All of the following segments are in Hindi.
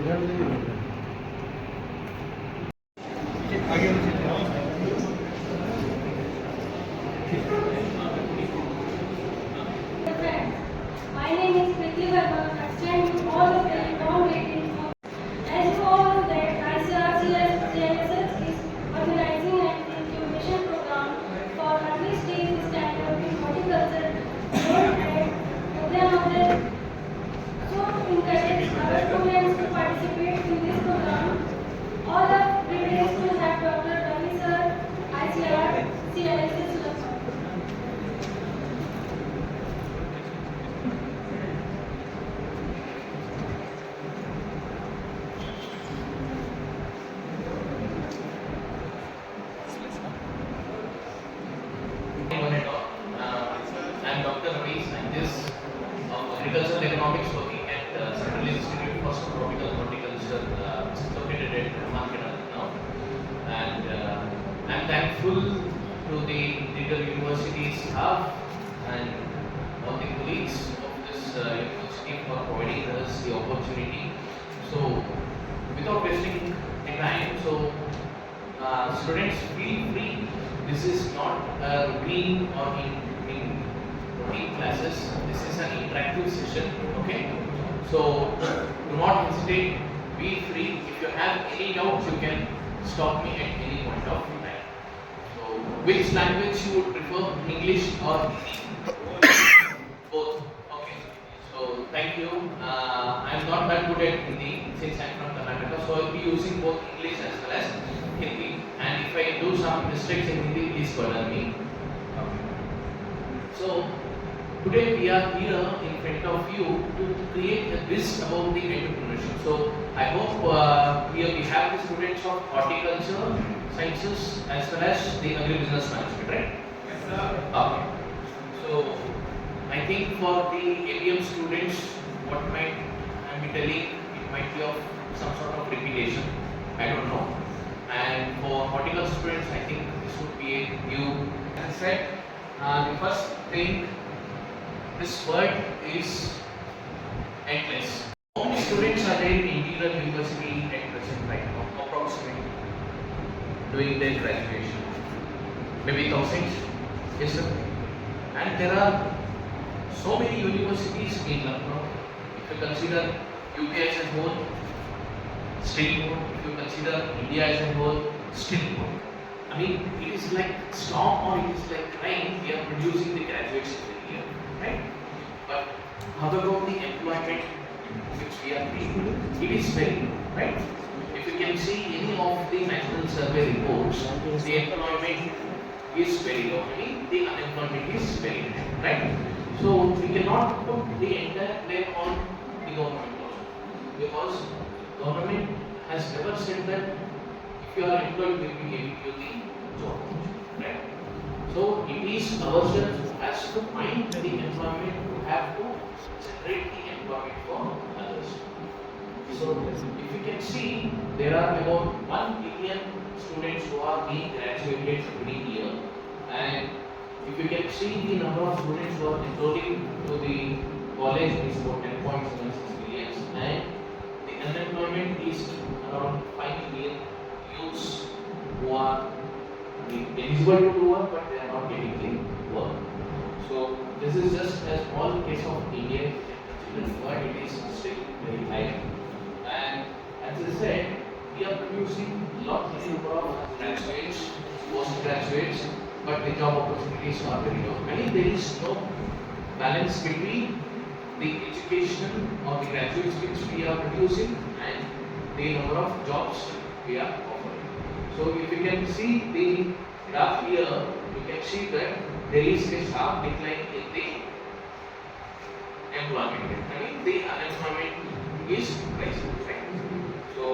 My name is Priti Verma. I extend to all of them warm greetings. As you all know that CISH is organizing an incubation program for early stage standard in horticulture known as Udhayanudhay. So encourage our students to participate in this program. All are privileged to have Dr. Ravi sir, ICR, CISH. I'm Dr. Ravi, scientist of agricultural economics working at Central Institute for Tropical Horticulture, which is located at Market now. And I'm thankful to the Integral University staff and all the colleagues of this university for providing us the opportunity. So, without wasting the time, students feel free. This is not a routine or in routine classes. This is an interactive session. Okay. So do not hesitate. Be free. If you have any doubts, you can stop me at any point of time. So which language you would prefer? English or Hindi? Both. Okay. So thank you. I'm not that good at Hindi since I'm from Karnataka. So I'll be using both English as well as Hindi. And if I do some mistakes in Hindi, please pardon me. So today we are here in front of you to create a list about the entrepreneurship. So I hope here we have the students of horticulture sciences as well as the agribusiness management, right? Yes, sir. Okay. So I think for the ABM students, what might I be telling, it might be of some sort of repetition. I don't know. And for horticulture students, I think this would be a new. As I said, the first thing, this word is endless. How many students are there in Integral University at present right now, approximately, doing their graduation? Maybe thousands? Yes, sir. And there are so many universities in Lucknow. If you consider UP as a whole, still more. If you consider India as a whole, still more. I mean, it is like storm or it is like rain. We are producing the graduates every year, right? But how about the employment which we are doing? It is very low, right? If you can see any of the national survey reports, the employment is very low. I mean, the unemployment is very high, right? So we cannot put the entire blame on the government also, because government has never said that if you are employed, we will be giving you the job, right? So it is ourselves who has to find the employment, who have to generate the employment for others. So if you can see, there are about 1 billion students who are being graduated every year, and if you can see the number of students who are enrolling to the college is about 10.76 million, and the unemployment is around 5 million youths who are eligible to do work, but they are not getting the work. So this is just a small case of India, but it is still very high. And as I said, we are producing lot number of graduates, postgraduates, but the job opportunities are very low. I mean, there is no balance between the education or the graduates which we are producing and the number of jobs we are offering. So if you can see the graph here, you can see that there is a sharp decline in the employment. I mean, the unemployment is rising, right? So,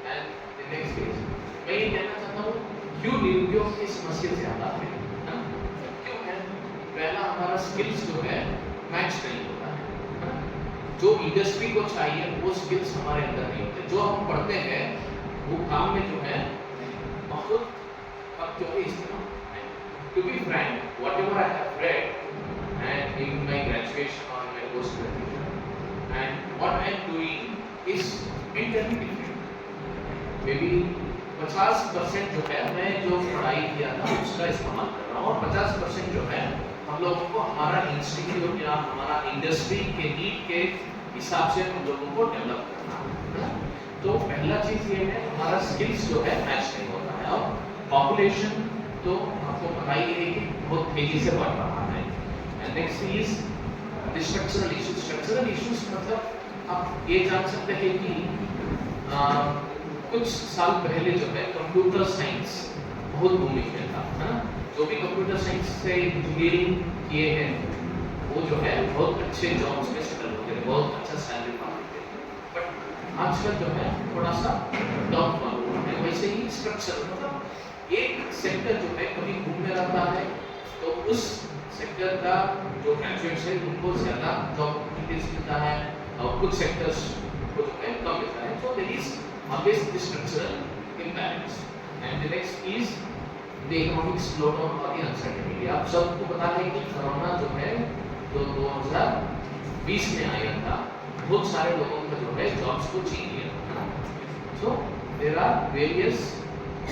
and the next case, मैं ये कहना चाहता हूँ क्यों निरुद्योग की समस्या ज़्यादा है, ना? क्यों है? पहला हमारा स्किल्स जो है मैच नहीं होता है, जो इंडस्ट्री को चाहिए वो स्किल्स हमारे अंदर नहीं होते, जो हम पढ़ते हैं वो काम में जो है बहुत अब जो है इस्तेमाल। To be frank, whatever I have read and in my graduation or in my post graduation, and what I am doing is entirely different. May be 50% जो है मैं जो पढ़ाई किया था उसका इस्तेमाल कर रहा हूँ और 50% जो है हम लोगों को हमारा इंस्टीट्यूट या हमारा इंडस्ट्री के नीड के हिसाब से हम लोगों को डेवलप करना है। तो पहला चीज ये है हमारा स्किल्स जो है मैच नहीं होता है और पॉपुलेशन तो आपको पता ही है कि बहुत तेजी से बढ़ रहा है। And next is the structural issues. Structural issues मतलब आप ये जान सकते हैं कि कुछ साल पहले जो है कंप्यूटर साइंस बहुत बूमिंग में था, है ना। जो भी कंप्यूटर साइंस से इंजीनियरिंग किए हैं वो जो है बहुत अच्छे जॉब्स में सेटल होते हैं, बहुत अच्छा सैलरी पाते थे। बट आजकल जो है थोड़ा सा डाउनफॉल हुआ है। वैसे ही स्ट्रक्चर मतलब एक सेक्टर जो है कभी बूम में रहता है तो उस सेक्टर का जो ग्रेजुएट्स है उनको ज़्यादा जॉब अपॉर्चुनिटीज मिलता है और कुछ सेक्टर्स को जो है कम मिलता है। So there is always the structural imbalance. And the next is the economic slowdown or the uncertainty. आप सबको पता है कि कोरोना जो है जो 2020 में आया था बहुत सारे लोगों का जो है जॉब्स को छीन लिया था। So there are various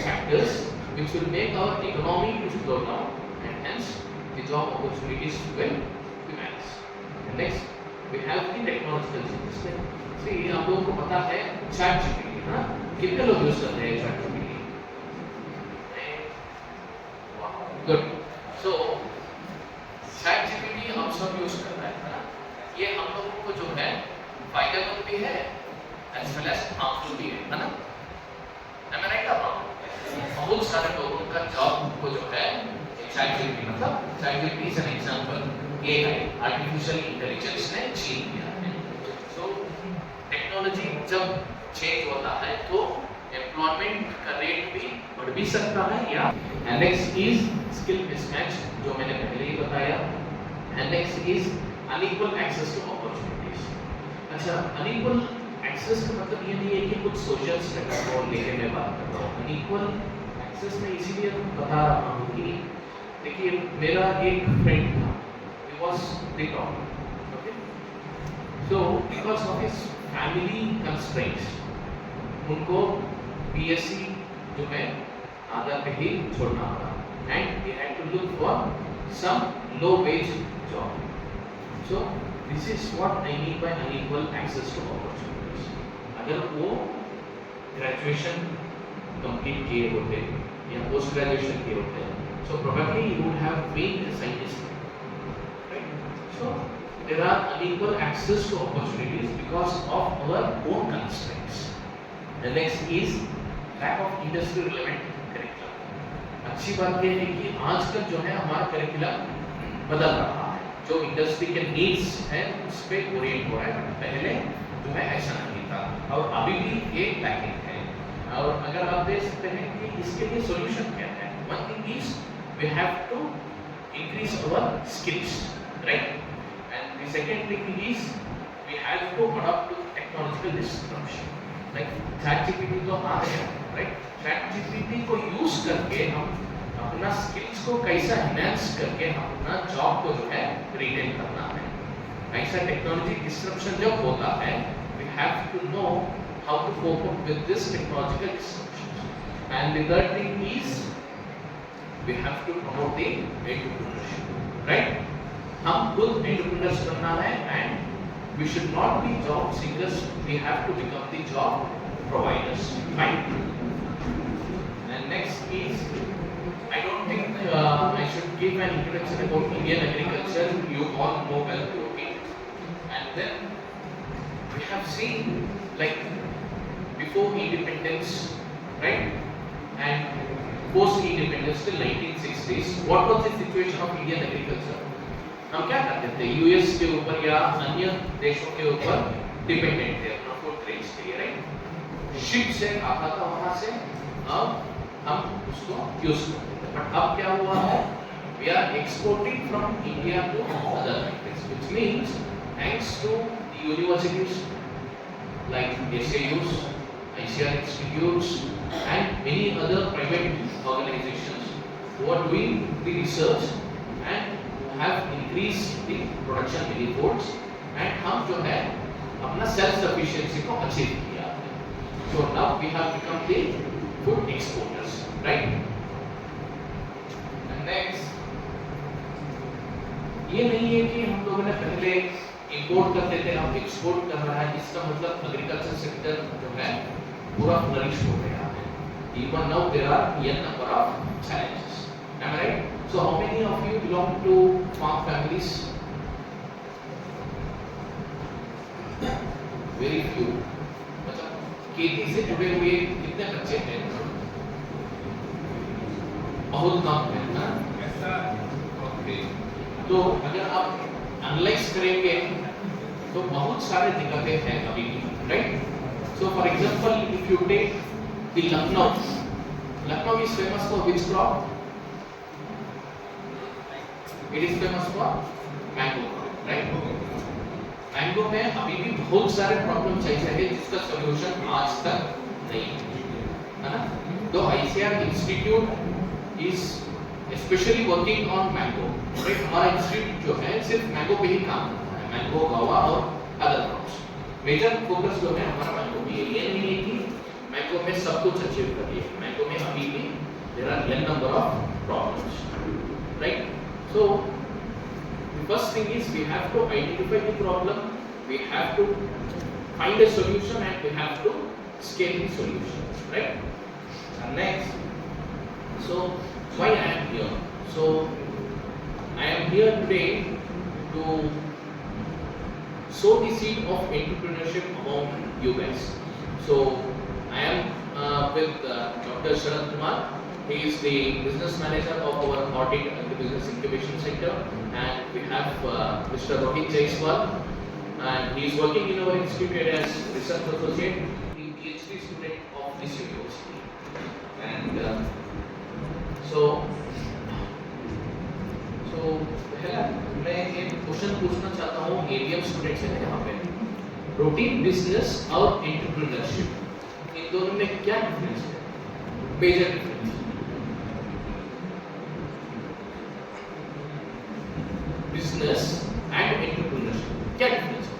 factors which will make our economy to slow down and hence the job opportunities will diminish. And next we have the technological changes. See आप लोगों को पता है चैट जीपीटी है ना, कितने लोग यूज करते हैं चैट जीपीटी? गुड। सो चैट जीपीटी हम सब यूज कर रहे हैं ना, ये हम लोगों को जो है फायदेमंद भी है एज वेल एज हार्मफुल भी है ना। Am I right or wrong? बहुत सारे लोगों का जॉब को जो है चैट जीपीटी मतलब chat GPT is an example AI artificial intelligence ने छीन लिया है। सो टेक्नोलॉजी जब चेंज होता है तो एम्प्लॉयमेंट का रेट भी बढ़ भी सकता है या। And next is skill mismatch जो मैंने पहले ही बताया। And next is unequal access to opportunities. अच्छा, अनइक्वल एक्सेस का मतलब ये नहीं है कि कुछ सोशल स्टेटस को लेके मैं बात कर रहा हूँ। अनइक्वल एक्सेस में इसीलिए बता रहा हूँ कि देखिए मेरा एक फ्रेंड था, he was the top, okay. So because of his family constraints उनको बीएससी जो है आधा पे ही छोड़ना पड़ा and they had to look for some low wage job. So this is what I mean by unequal access to opportunities. अगर वो ग्रेजुएशन कंप्लीट किए होते या पोस्ट ग्रेजुएशन किए होते so probably you would have been a scientist, right. So there are unequal access to opportunities because of our own constraints. The next is lack of industry relevant curriculum. अच्छी बात यह है कि आजकल जो है हमारा करिकुलम बदल रहा है, जो इंडस्ट्री के नीड्स हैं उस पे ओरिएंट हो रहा है। पहले जो है ऐसा नहीं था और अभी भी ये लैकिंग है। और अगर आप देख सकते हैं कि इसके लिए सॉल्यूशन क्या है, one thing is we have to increase our skills, right. The second thing is we have to adapt to technological disruption. Like ChatGPT तो आ गया, right? ChatGPT को use करके हम अपना skills को कैसा enhance करके हम अपना job को जो है retain करना है। ऐसा technology disruption जब होता है, we have to know how to cope up with this technological disruption. And the third thing is we have to promote the entrepreneurship, right? हम खुद एंटरप्रेन्योर्स बनना है and we should not be job seekers, we have to become the job providers, right. And next is I don't think I should give an introduction about Indian agriculture, you all know well okay. And then we have seen like before independence, right, and post independence till 1960s what was the situation of Indian agriculture. हम क्या करते थे, यूएस के ऊपर या अन्य देशों के ऊपर डिपेंडेंट थे अपना फूड ग्रेन्स के लिए, राइट। शिप से आता था वहां से, अब हम उसको यूज करते थे। बट अब क्या हुआ है, we are exporting from India to other countries, which means thanks to the universities like SAUs, ICR institutes and many other private organizations who are doing the research and have increased the production manifolds, and हम जो है अपना सेल्फ सफिशिएंसी को अचीव किया है. So now we have become the food exporters, right? And next, ये नहीं है कि हम लोगों ने पहले इंपोर्ट करते थे अब एक्सपोर्ट कर रहा है. इसका मतलब एग्रीकल्चर सेक्टर जो है पूरा फ्लरिश हो गया है. Even now there are n number of challenges. Am I right? So how many of you belong to farm families? Very few. खेती से जुड़े हुए कितने बच्चे हैं? बहुत कम है ना? ओके. तो अगर आप एनालाइज करेंगे तो बहुत सारे दिक्कतें हैं अभी भी, right? So for example if you take the Lucknow is famous for which crop? It is famous for mango, right? Mango में अभी भी बहुत सारे प्रॉब्लम्स ऐसे हैं जिसका सॉल्यूशन आज तक नहीं है ना. तो ICR institute is specially working on mango, right? हमारा इंस्टीट्यूट जो है सिर्फ मैंगो पे ही काम करता है, मैंगो, गावा और अदर क्रॉप्स. मेजर फोकस जो है हमारा मैंगो पे है. ये नहीं है कि मैंगो में सब कुछ अचीव कर लिया. मैंगो में अभी भी there are n number of problems, right? So the first thing is we have to identify the problem, we have to find a solution, and we have to scale the solution, right? And next, so why I am here? So I am here today to sow the seed of entrepreneurship among you guys. So I am with Dr. Sharad Kumar. He is the business manager of our audit and the business incubation sector, and we have Mr. Udhayanudhay CISH, and he is working in our institute as research associate, the PhD student of this university. And so पहला मैं एक क्वेश्चन पूछना चाहता हूँ एडीएम स्टूडेंट से यहाँ पे. रूटीन बिजनेस और एंटरप्रेन्योरशिप, इन दोनों में क्या डिफरेंस है? Major difference. Business and entrepreneurship क्या डिफरेंस है?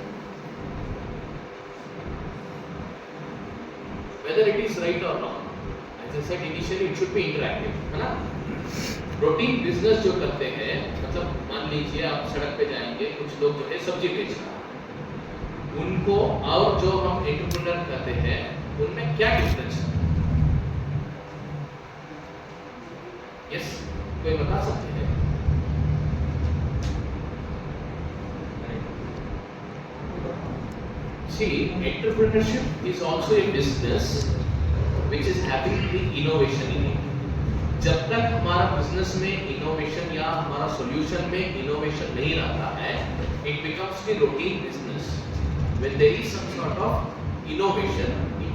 Whether it is right or wrong, as I said initially, it should be interactive, है ना? रूटीन बिजनेस जो करते हैं, मतलब मान लीजिए आप सड़क पे जाएंगे, कुछ लोग जो है सब्जी बेच रहे हैं, उनको और जो हम एंटरप्रेन्योर करते हैं उनमें क्या डिफरेंस है? यस, कोई बता सकते हैं? See, entrepreneurship is also a business which is having the innovation in it. जब तक हमारा बिजनेस में इनोवेशन या हमारा सॉल्यूशन में इनोवेशन नहीं रहता है, it becomes the routine business. When there is some sort of innovation, it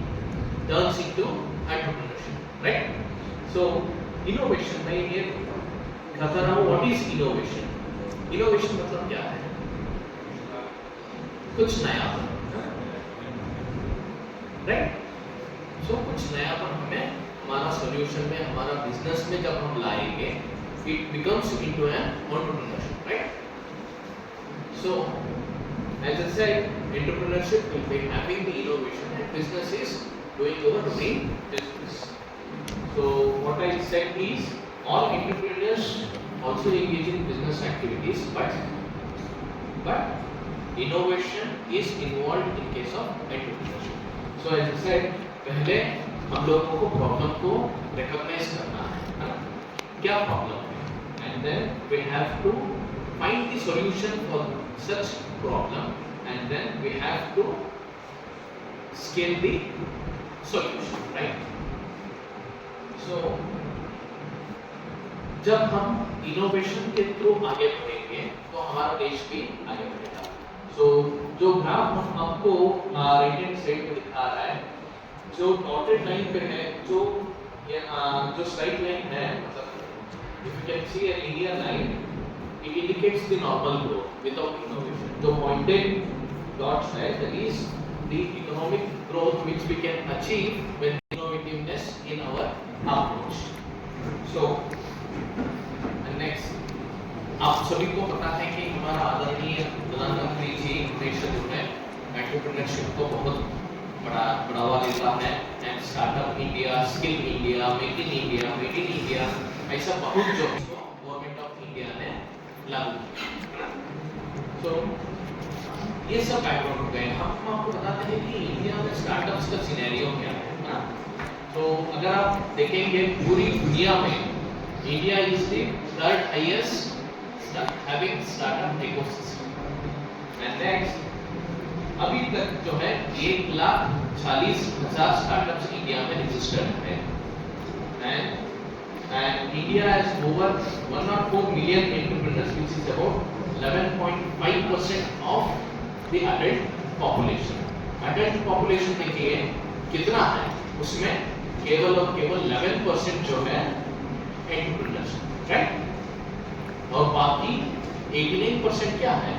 turns into entrepreneurship, right? So, innovation, मैं ये कहता रहा हूँ, what is innovation? Innovation मतलब क्या है? कुछ नया, राइट? सो कुछ नया पर हमें हमारा सॉल्यूशन में, हमारा बिजनेस में जब हम लाएंगे, it becomes into an entrepreneurship, right? So as I said, entrepreneurship will be having the innovation and business is doing our routine business. So what I said is all entrepreneurs also engage in business activities, but innovation is involved in case of entrepreneurship. So as I said, पहले हम लोगों को प्रॉब्लम को रिकॉग्नाइज करना है ना? क्या प्रॉब्लम है, and then we have to find the solution for such problem, and then we have to scale the solution, right? So जब हम इनोवेशन के थ्रू आगे बढ़ेंगे तो हमारा देश भी आगे बढ़ेगा. सो जो ग्राफ हम आपको राइट हैंड साइड पे दिखा रहा है, जो डॉटेड लाइन पे है, जो स्ट्राइट लाइन है, मतलब if you can see a linear line, it indicates the normal growth without innovation. जो पॉइंटेड डॉट्स है, that is the economic growth which we can achieve with innovativeness in our approach. So next, आप सभी को पता है कि हमारा आदरणीय प्रधानमंत्री जी हमेशा जो है एंटरप्रेन्योरशिप को बहुत बढ़ावा देता है and startup India, skill India, make in India, made in India, ऐसा बहुत जो गवर्नमेंट ऑफ इंडिया ने लागू किया। तो ये सब बैकग्राउंड हो गए। हम आपको बताते हैं कि इंडिया में स्टार्टअप्स का सिनेरियो क्या है ना। तो अगर आप देखेंगे पूरी दुनिया में India is the third highest having startup ecosystem and next अभी तक जो है 1,40,000 स्टार्टअप्स इंडिया में रजिस्टर्ड है and India has over 104 million entrepreneurs, which is about 11.5% of the adult population. Adult population देखिए कितना है, उसमें केवल और केवल 11% जो है entrepreneurs, right? और बाकी 89% क्या है?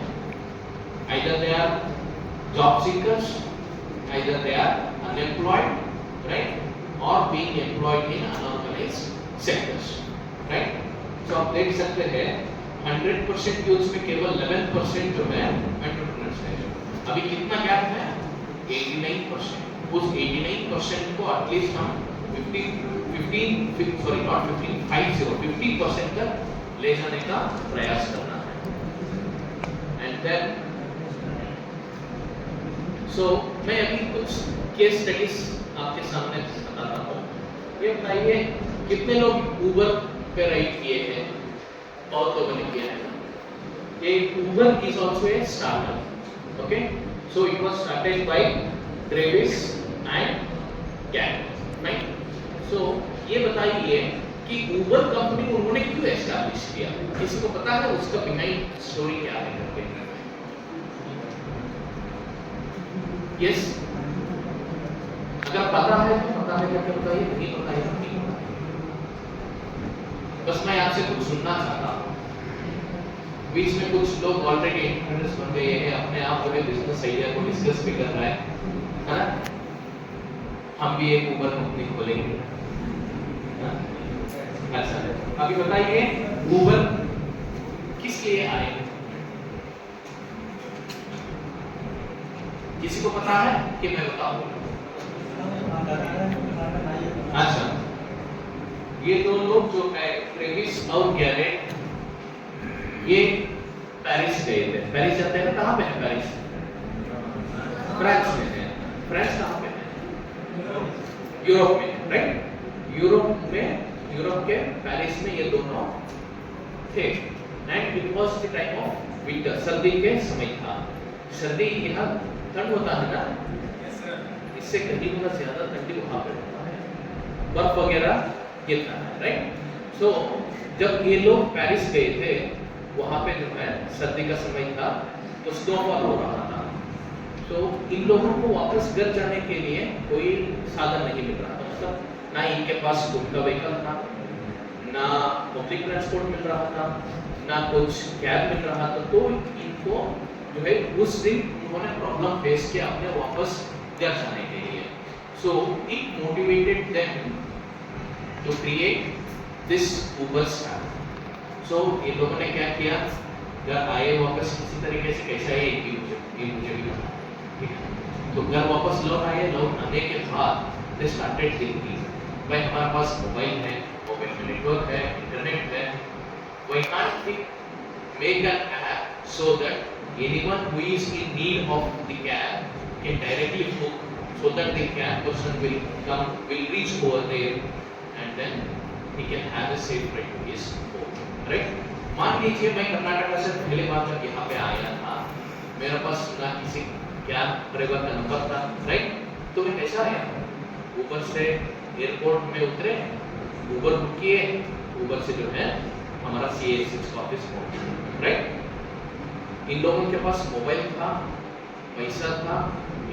Either they are job seekers, either they are unemployed, right? Or being employed in unorganized sectors, right? So आप देख सकते हैं 100% यूथ में केवल 11% जो है एंटरप्रेन्योर्स है। अभी कितना गैप है? 89%। उस 89% को एटलीस्ट हम 50% तक ले जाने का प्रयास करना है। एंड देन सो मैं अभी कुछ केस स्टडीज आपके सामने बताता हूँ। ये बताइए कितने लोग ऊबर पे राइड किए हैं? बहुत लोगों ने किया है। ये Uber is also a startup, okay? So it was started by Travis and Kat, right? So ये बताइए कि ऊबर कंपनी उन्होंने क्यों एस्टैब्लिश किया? किसी को पता है उसका बिहाइंड स्टोरी क्या है करके? यस, अगर पता है तो पता है क्या बताइए, नहीं पता है तो नहीं बताइए। बस मैं आपसे कुछ सुनना चाहता हूँ। बीच में कुछ लोग ऑलरेडी एंटरप्रेन्योर्स बन गए हैं, अपने आप जो है बिजनेस आइडिया को डिस्कस भी कर रहा है ना? हम भी एक ऊबर कंपनी खोलेंगे। अच्छा, अभी बताइए ऊबर किस लिए आए? किसी को पता है कि मैं बताऊं? अच्छा, ये दो लोग जो है ट्रेविस और गैरेट, ये पेरिस गए थे। पेरिस जाते हैं, कहाँ पे है पेरिस? फ्रांस में है। फ्रांस कहाँ पे है? यूरोप में, राइट? यूरोप के पेरिस में ये दोनों थे and it was the time of winter, सर्दी के समय था। सर्दी यहाँ ठंड होता है ना, इससे कहीं गुना ज्यादा ठंडी वहां पर होता है, बर्फ वगैरह गिरता है, राइट? सो जब ये लोग पेरिस गए थे, वहां पे जो है सर्दी का समय था, तो स्नोफॉल हो रहा था। तो इन लोगों को वापस घर जाने के लिए कोई साधन नहीं मिल रहा था, मतलब ना इनके पास खुद का व्हीकल था, ना पब्लिक ट्रांसपोर्ट मिल रहा था, ना कुछ कैब मिल रहा था। तो इनको जो है उस दिन उन्होंने प्रॉब्लम फेस किया अपने वापस घर जाने के लिए। So it motivated them to create this Uber startup. So ये लोगों ने क्या किया, घर आए वापस किसी तरीके से, कैसा है ये मुझे भी पता, ठीक है? तो घर वापस लौट आए। लौट आने के बाद दे स्टार्टेड थिंकिंग, भाई हमारे पास मोबाइल है, मोबाइल में नेटवर्क है, इंटरनेट है, why can't we make an app so that anyone who is in need of the cab can directly book, so that the cab person will reach over there and then he can have a safe ride to his home, right? मान लीजिए मैं कर्नाटक से पहले बार जब यहाँ पे आया था, मेरे पास ना किसी कैब ड्राइवर का नंबर था, राइट? तो मैं कैसा आया? ऊबर से एयरपोर्ट में उतरे, ऊबर बुक किए, ऊबर से जो है हमारा CISH ऑफिस पहुंचे, राइट? इन लोगों के पास मोबाइल था, पैसा था,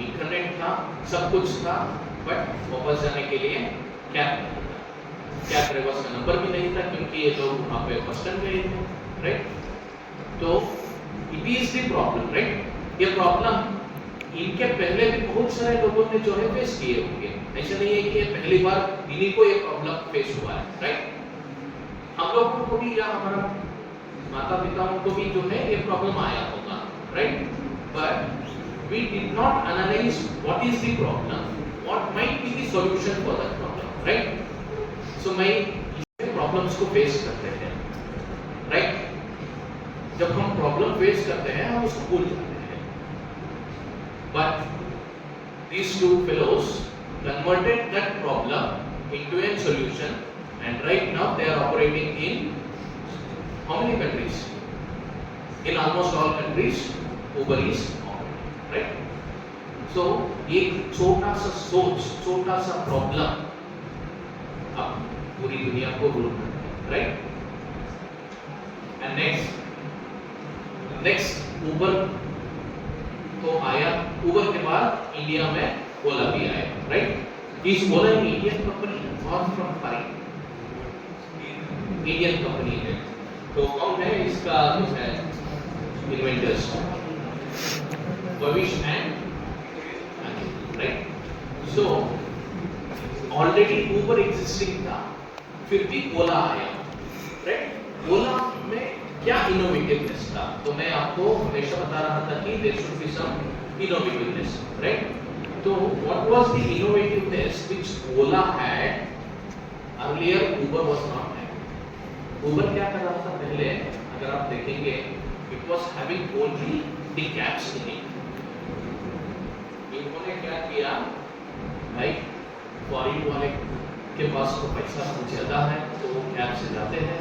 इंटरनेट था, सब कुछ था, बट वापस जाने के लिए कैब नहीं था। कैब ड्राइवर का नंबर भी नहीं था, क्योंकि ये लोग वहाँ पे फर्स्ट टाइम गए थे, राइट? तो it is the problem, right? ये प्रॉब्लम इनके पहले भी बहुत सारे लोगों ने जो है फेस किए होंगे। ऐसा नहीं है कि ये पहली बार इन्हीं को ये प्रॉब्लम फेस हुआ है, राइट? हम लोगों को भी या हमारा माता पिताओं को भी जो है ये प्रॉब्लम आया होगा, right? But we did not analyze what is the problem, what might be the solution for that problem, right? So मैं problems को face करते हैं, right? जब हम problem face करते हैं हम उसको भूल जाते हैं, but these two fellows converted that problem into a solution, and right now they are operating in how many countries? In almost all countries, Uber is operating, right? So एक छोटा सा सोच, छोटा सा प्रॉब्लम अब पूरी दुनिया को रूल करता है, राइट? एंड नेक्स्ट ऊबर तो आया, ऊबर के बाद इंडिया में ओला भी आया, राइट? इस ओला एक इंडियन कंपनी और फ्रॉम फॉरेन इंडियन कंपनी है, तो कौन है इसका जो है इन्वेंटर्स? भविष्य and right? So already Uber existing था, फिर भी ओला आया, राइट? ओला में क्या इनोवेटिवनेस था? तो मैं आपको हमेशा बता रहा था कि there should be some innovativeness, right? तो what was the innovativeness which Ola had earlier Uber was not having? Uber क्या कर रहा था पहले, अगर आप देखेंगे, it was having only the cabs in it. इन्होंने क्या किया भाई, फॉरेन वाले के पास तो पैसा बहुत ज़्यादा है तो वो कैब से जाते हैं,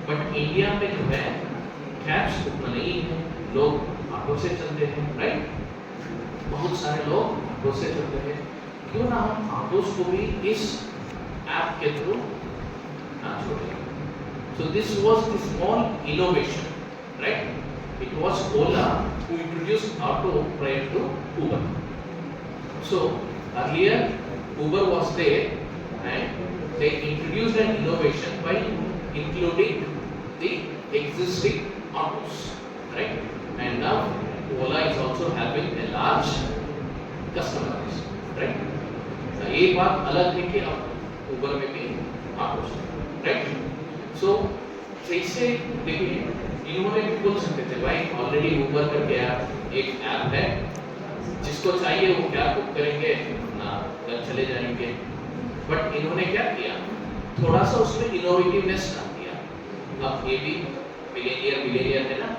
बट इंडिया में जो है कैब्स उतना नहीं है, लोग ऑटो से चलते हैं, राइट? बहुत सारे लोग ऑटो से चलते हैं, क्यों ना हम ऑटोस को भी इस ऐप के थ्रू ना छोड़ें? So this was the small innovation, right? It was Ola who introduced auto prior to Uber. So earlier Uber was there and they introduced an innovation by including the existing autos, right? And now Ola is also having a large customer base, right? तो एक बात अलग है कि अब Uber में भी autos, right? So ऐसे देखिए, इन्होंने भी बोल सकते थे भाई ऑलरेडी Uber करके एक ऐप है, जिसको चाहिए वो कैब बुक करेंगे, अपना घर चले जाएंगे, बट इन्होंने क्या किया, थोड़ा सा उसमें इनोवेटिवनेस डाल दिया। अब ये भी मिलेनियर है ना,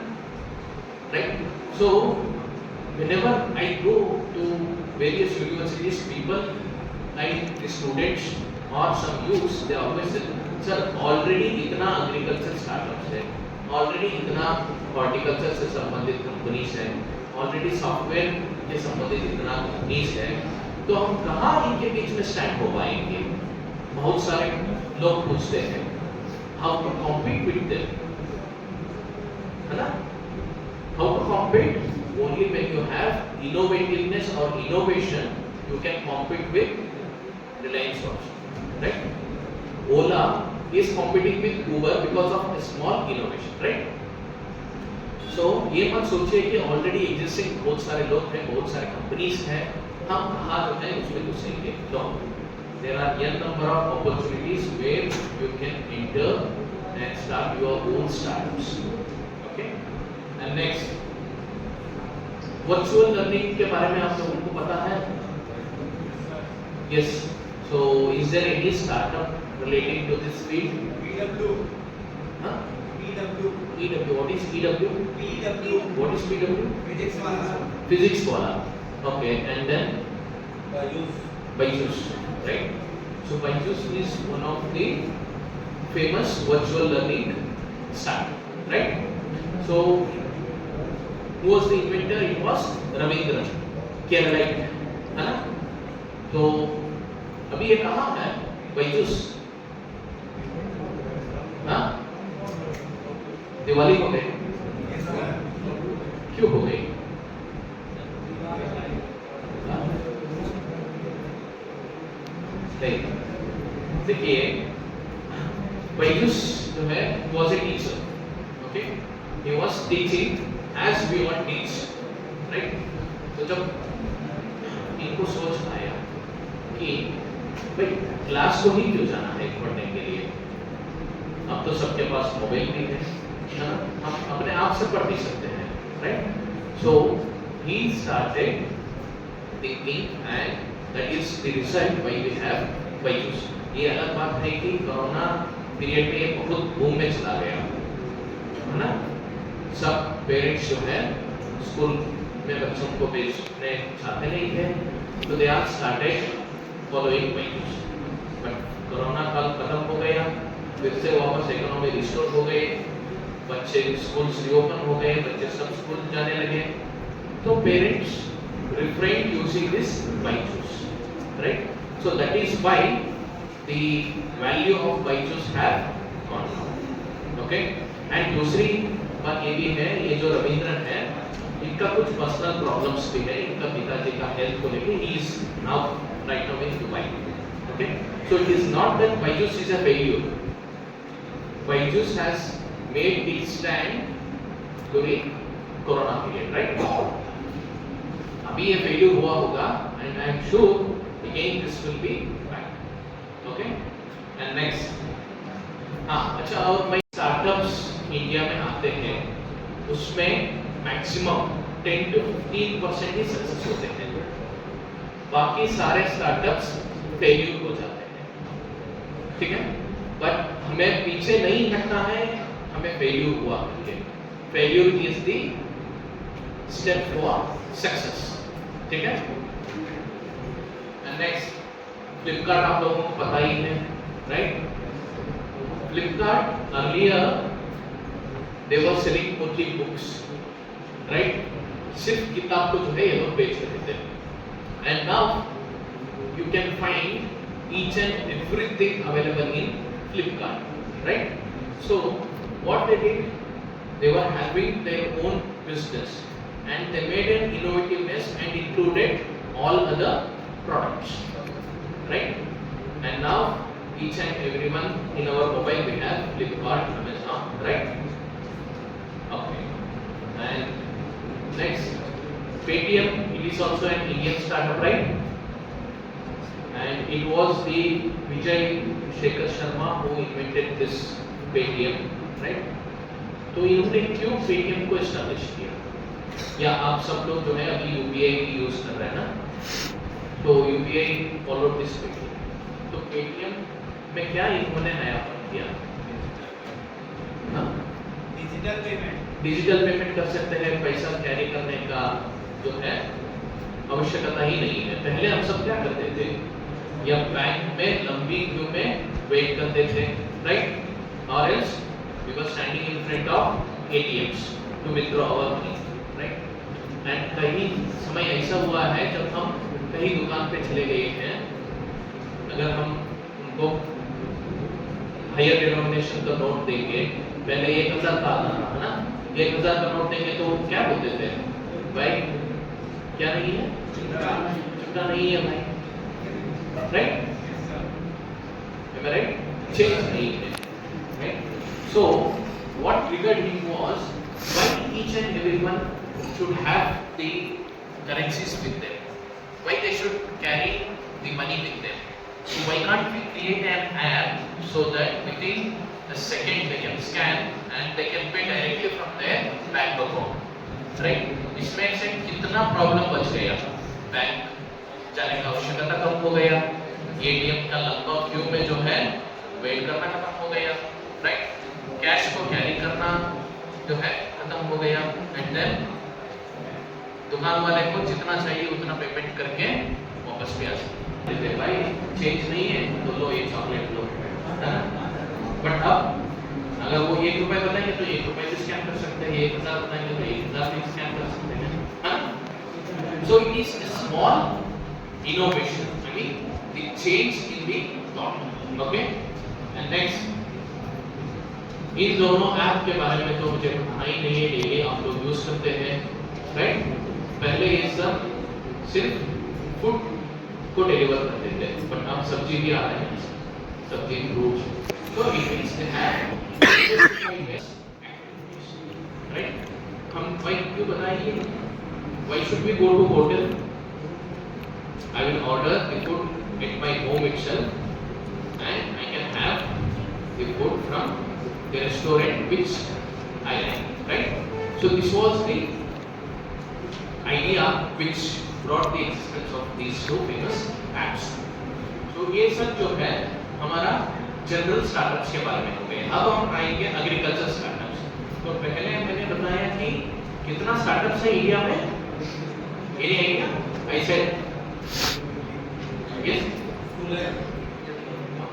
right? So whenever I go to various universities, people like the students or some youths, they always say, sir already इतना एग्रीकल्चर स्टार्टअप्स है, ऑलरेडी इतना हॉर्टिकल्चर से संबंधित कंपनीज है, ऑलरेडी सॉफ्टवेयर के संबंधित इतना कंपनीज है, तो हम कहाँ इनके बीच में स्टैंड हो पाएंगे? बहुत सारे लोग पूछते हैं how to compete with them, है ना? How to compete? Only when you have innovativeness और innovation you can compete with Reliance also, right? Ola is competing with Uber because of a small innovation, right? So ये मत सोचिए कि already existing बहुत सारे लोग हैं, बहुत सारे companies हैं, हम कहाँ जो है उसमें घुसेंगे? No, there are n number of opportunities where you can enter and start your own startups, okay? And next, virtual learning के बारे में आप लोगों को पता है? Yes. So is there any startup relating to this field? PW. Huh? PW. PW. What is PW? PW. What is PW? Physics wala. Physics wala. Okay. And then Byju's. Byju's, right? So Byju's is one of the famous virtual learning startup, right? So who was the inventor? It was Ravindran, Keralite, है ना? तो अभी ये कहाँ है Byju's? हाँ? दिवाली हो गई, क्यों हो गई? नहीं, देखिए Byju's जो है was a teacher, okay? He was teaching as we all teach, right? तो जब इनको सोच आया कि भाई क्लास को ही क्यों जाना है पढ़ने के लिए, अब तो सबके पास मोबाइल भी है ना, हम अपने आप से पढ़ भी सकते हैं, right? So he started thinking, and that is the result why we have BYJU'S. ये अलग बात है कि कोरोना पीरियड में ये बहुत बूम में चला गया, है ना? सब पेरेंट्स जो है स्कूल में बच्चों को भेजने चाहते नहीं थे, तो they are started following BYJU'S. But corona काल खत्म हो गया, फिर से वापस इकोनॉमी रिस्टोर हो गई, बच्चे स्कूल्स रीओपन हो गए, बच्चे सब स्कूल जाने लगे, तो parents refrain using this BYJU'S, right? So that is why the value of BYJU'S have gone down. Okay? And दूसरी बात ये भी है, ये जो रविंद्रन है, इनका कुछ पर्सनल प्रॉब्लम्स भी है, इनका पिताजी का हेल्थ को लेके he is now right now in Dubai. Okay? So it is not that BYJU'S is a failure. BYJU'S has made its stand during Corona period, right? अभी ये फेल्यूर हुआ होगा, and I am sure again this will be back. Okay? And next, अच्छा, और भाई स्टार्टअप्स इंडिया में आते हैं, उसमें मैक्सिमम 10 to 15% ही सक्सेस होते हैं, बाकी सारे स्टार्टअप्स फेल्यूर हो जाते हैं, ठीक है? बट हमें पीछे नहीं हटना है, हमें फेल्यूर हुआ है, failure is the step for success, ठीक है? एंड नेक्स्ट, फ्लिपकार्ट आप लोगों को पता ही है, right? Flipkart earlier they were selling only books, right? सिर्फ किताब को जो है ये लोग बेच रहे थे, and now you can find each and everything available in Flipkart, right? So what they did, they were having their own business and they made an innovativeness and included all other products, right? And now each and everyone in our mobile we have Flipkart, Amazon, right? Okay. And next, Paytm, it is also an Indian startup, right? And it was the Vijay Shekhar Sharma who invented this Paytm, right? तो इन्होंने क्यों पेटीएम को एस्टैब्लिश किया? या आप सब लोग जो है अभी यूपीआई की यूज कर रहे हैं ना, तो यूपीआई फॉलो दिस पेटीएम, तो पेटीएम में क्या इन्होंने नयापन किया? डिजिटल पेमेंट कर सकते हैं, पैसा कैरी करने का जो है आवश्यकता ही नहीं है। पहले हम सब क्या करते थे, या बैंक में लंबी क्यू में वेट करते थे, राइट? और else we were standing in front of ATMs to withdraw our money, right? And कहीं समय ऐसा हुआ है जब हम कहीं दुकान पे चले गए हैं, अगर हम उनको हायर डिनोमिनेशन का नोट देंगे, पहले 1000 का आता था ना, 1000 का नोट देंगे तो क्या बोलते थे भाई, क्या नहीं है, चुका नहीं है भाई, right? Am I right? Change नहीं है, right? So, what triggered him was why each and everyone should have the currencies with them. Why they should carry the money with them. So why can't we create an app so that within a second they can scan and they can pay directly from their bank account, right? इसमें से कितना प्रॉब्लम बच गया, बैंक जाने का आवश्यकता कम हो गया, एटीएम का लंबा क्यू में जो है वेट करना खत्म हो गया, राइट? कैश को कैरी करना जो है खत्म हो गया, एंड देन दुकान वाले को जितना चाहिए उतना पेमेंट करके वापस भी आ सकते भाई, चेंज नहीं है तो लो ये चॉकलेट लो, बट अब अगर वो 1 रुपए बताएंगे तो 1 रुपए भी स्कैन कर सकते हैं, 1000 बताएंगे तो 1000 भी स्कैन कर सकते हैं। So it is a small innovation, I mean the change in the thought, okay? And next, in दोनों ऐप के बारे में तो मुझे पता ही नहीं है, डेली आप लोग यूज करते हैं, राइट? पहले ये सब सिर्फ फूड को डिलीवर करते थे, बट अब सब्जी भी आ रहे हैं, सब्जी फ्रूट्स, तो it means they have right? हम भाई क्यों बताइए, why should we go to hotel? I will order the food at my home itself and I can have the food from the restaurant which I like, right? So this was the idea which brought the existence of these two famous apps. So ये सब जो है हमारा जनरल स्टार्टअप्स के बारे में हो गए। अब हम आएंगे एग्रीकल्चर स्टार्टअप्स। तो पहले मैंने बताया कि कितना स्टार्टअप्स है इंडिया में, any idea? I said yes,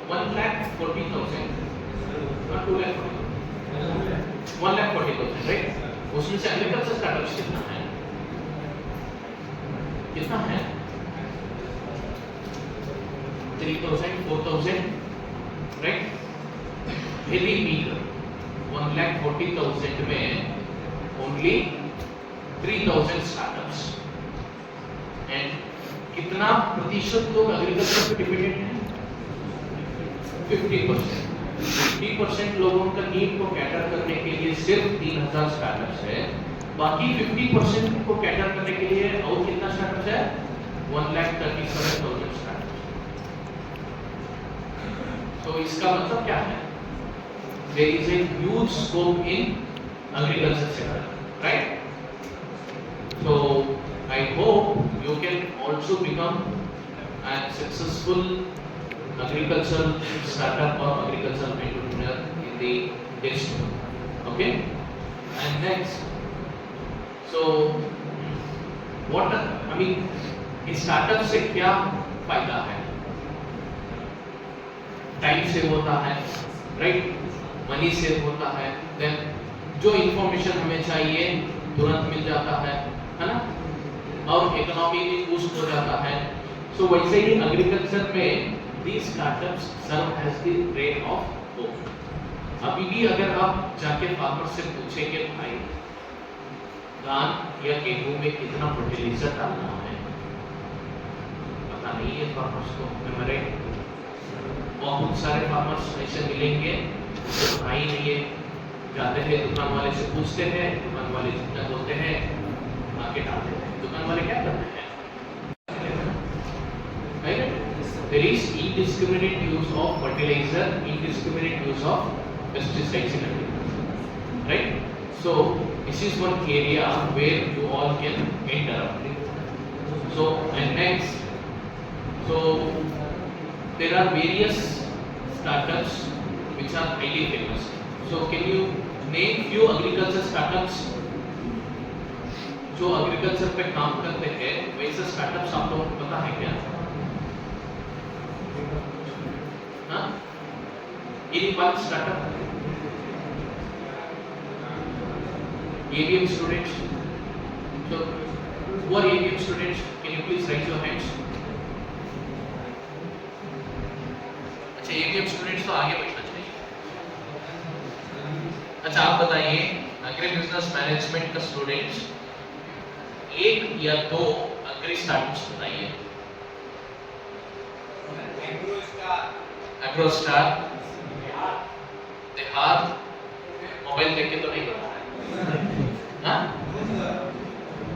1,40,000, not 2,40,000, 1,40,000, right? उसमें से एग्रीकल्चर स्टार्टअप्स कितना है? कितना है? 3,000, 4,000, right? Very meager. 1,40,000 में only 3,000 startups. And कितना प्रतिशत लोग एग्रीकल्चर पे डिपेंडेंट हैं? 50%. 50% लोगों का नीड को कैटर करने के लिए सिर्फ 3,000 स्टार्टअप्स है। बाकी 50% को कैटर करने के लिए और कितना स्टार्टअप्स है? 1,37,000 स्टार्टअप्स। तो इसका मतलब क्या है? There is a huge scope in agriculture sector, right? So I hope you can also become a successful agricultural startup or agricultural entrepreneur in the days to come. Okay? And next, so what I mean, इस स्टार्टअप से क्या फायदा है? टाइम सेव होता है, राइट? मनी सेव होता है, देन जो इंफॉर्मेशन हमें चाहिए तुरंत मिल जाता है ना? और इकोनॉमी भी बूस्ट हो जाता है। सो वैसे ही एग्रीकल्चर में these startups serve as the ray of hope. अभी भी अगर आप जाके फार्मर से पूछे कि भाई धान या गेहूं में कितना फर्टिलाइजर डालना है, पता नहीं है फार्मर्स को। हमारे बहुत सारे फार्मर्स ऐसे मिलेंगे जो भाई नहीं है, जाते हैं दुकान वाले से पूछते हैं, दुकान वाले जितना बोलते हैं आके डालते हैं। दुकान वाले क्या करते हैं? There is indiscriminate use of fertilizer, indiscriminate use of pesticides in agriculture, right? So this is one area where you all can enter. So and next, so there are various startups which are highly famous. So can you name few agriculture startups जो एग्रीकल्चर पे काम करते हैं? वैसे स्टार्टअप्स आप लोगों को पता है क्या? हाँ? Any one startup? ABM students. So who are ABM students? Can you please raise your hands? अच्छा, ABM students तो आगे बैठना चाहिए। अच्छा, आप बताइए एग्री बिजनेस मैनेजमेंट का स्टूडेंट्स एक या दो एग्री स्टार्टअप्स बताइए। एग्रो स्टार, देहात, मोबाइल देख के तो नहीं बता रहा है, हाँ?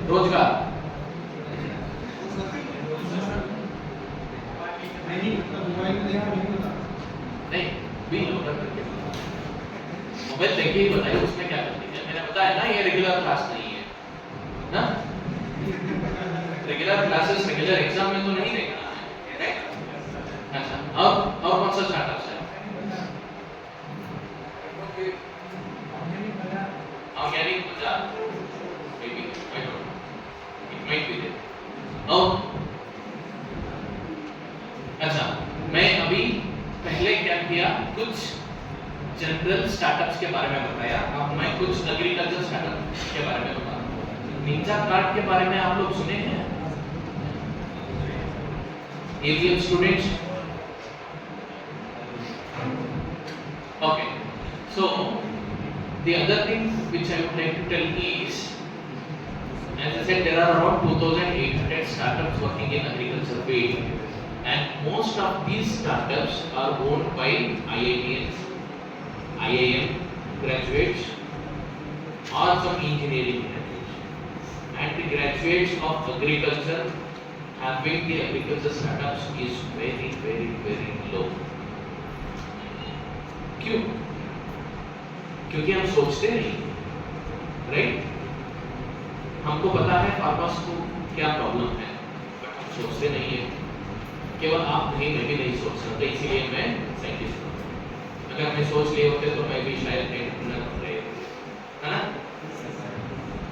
रोजगार, नहीं भी मोबाइल देख के ही बताइए उसमें क्या करती है। मैंने बताया ना ये रेगुलर क्लास नहीं है ना, रेगुलर क्लासेस रेगुलर एग्जाम में तो नहीं देखना है, राइट? अच्छा, और कौन सा स्टार्टअप है? ऑर्गेनिक बाजार, maybe, I don't know, it might be there. और अच्छा, मैं अभी पहले क्या किया, कुछ जनरल स्टार्टअप्स के बारे में बताया। अब मैं कुछ एग्रीकल्चर स्टार्टअप के बारे में बताता हूँ। निंजा कार्ड के बारे में आप लोग सुने हैं? ABM students, okay, so the other thing which I would like to tell is, as I said, there are around 2,800 startups working in agriculture field, and most of these startups are owned by IITians, IIM graduates, or some engineering graduates, and the graduates of agriculture having the agriculture startups is very, very, very low. क्यों? क्योंकि हम सोचते नहीं, राइट? हमको पता है फार्मर्स को क्या प्रॉब्लम है, बट हम सोचते नहीं है। केवल आप नहीं, मैं भी नहीं सोच सकता, इसीलिए मैं साइंटिस्ट हूँ। अगर मैं सोच लिए होते तो मैं भी शायद एंटरप्रेन्योर बन रहे, है ना?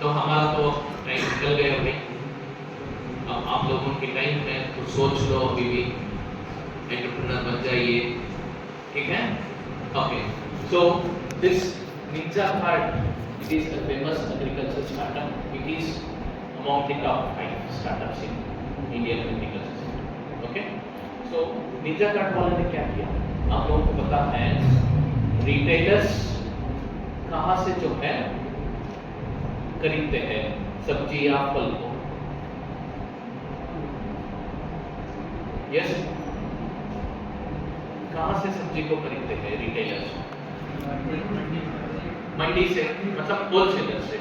तो हमारा तो टाइम निकल गया भाई। अब आप लोगों की टाइम है तो सोच लो, अभी भी एंटरप्रेन्योर बन जाइए, ठीक है? Okay, so this Ninja card, it is a famous agriculture startup. It is among the top 5 startups in Indian agriculture sector. Okay, so Ninja card वाले ने क्या किया, आप लोगों को पता है रिटेलर्स कहाँ से जो है खरीदते हैं सब्जी या फल को? यस, कहाँ से सब्जी को खरीदते हैं रिटेलर्स? मंडी से, मतलब होलसेलर से।